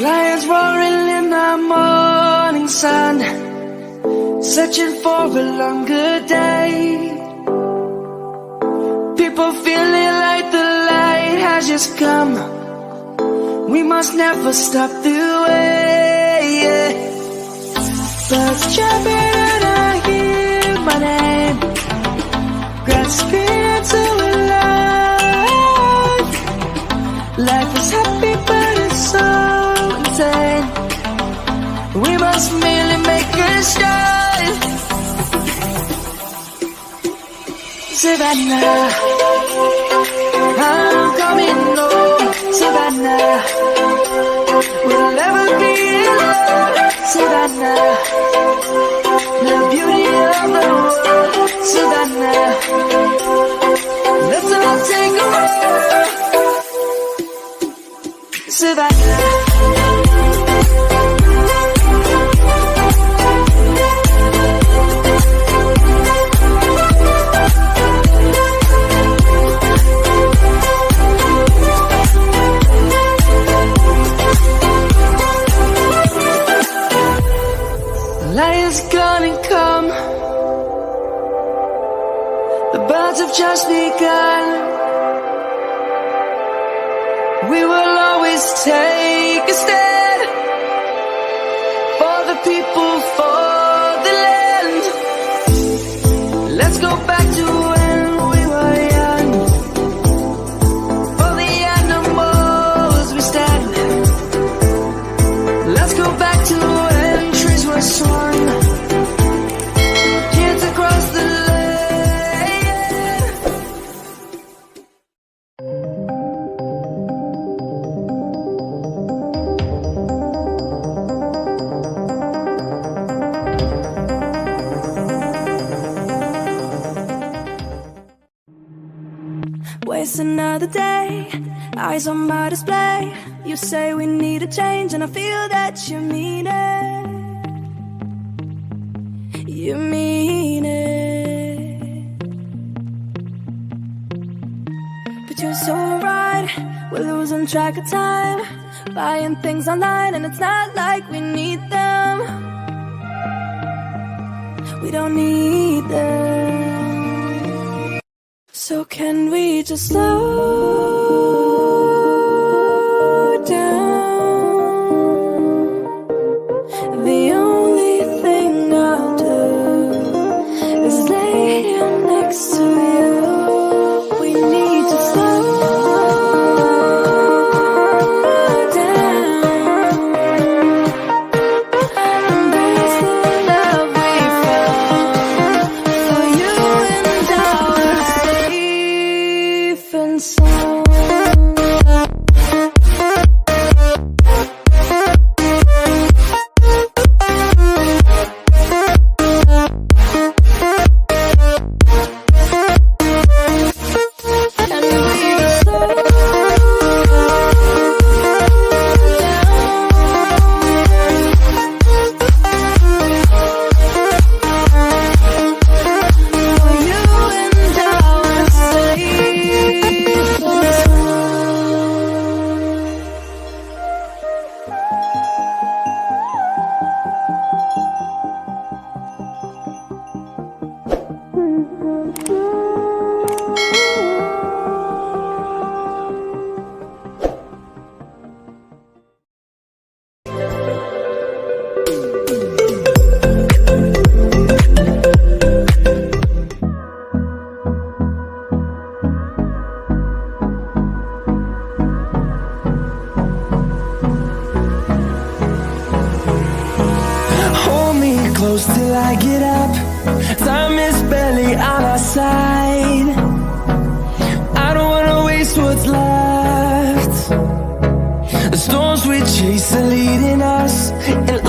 Lions roaring in the morning sun, searching for a longer day. People feeling like the light has just come. We must never stop the way. Birds jumping and I hear my name, grasping into a life. Life is happy but it's so insane. We must merely make a start. Savannah, I'm coming home. Savannah, we'll never be alone. Savannah, the beauty of the world. Savannah, let's all take a walk. Savannah. light is gonna come. The birds have just begun. We will always take a stand for the people, for the land. Let's go back to when we were young. For the animals we stand. Let's go back to when trees were swung. Kids across the land. Waste another day, eyes on my display. You say we need a change, and I feel that you mean it. You mean it. But you're so right, we're losing track of time, buying things online, and it's not like we need them. We don't need them. So can we just slow down? The only thing I'll do is lay here next to you. We need to slow down. Embrace the love we found for you and our safe and sound. And we just slow down. For you and our safe and Hold me close till I get up. Time is barely on our side. I don't wanna waste what's left. The storms we chase are leading us, and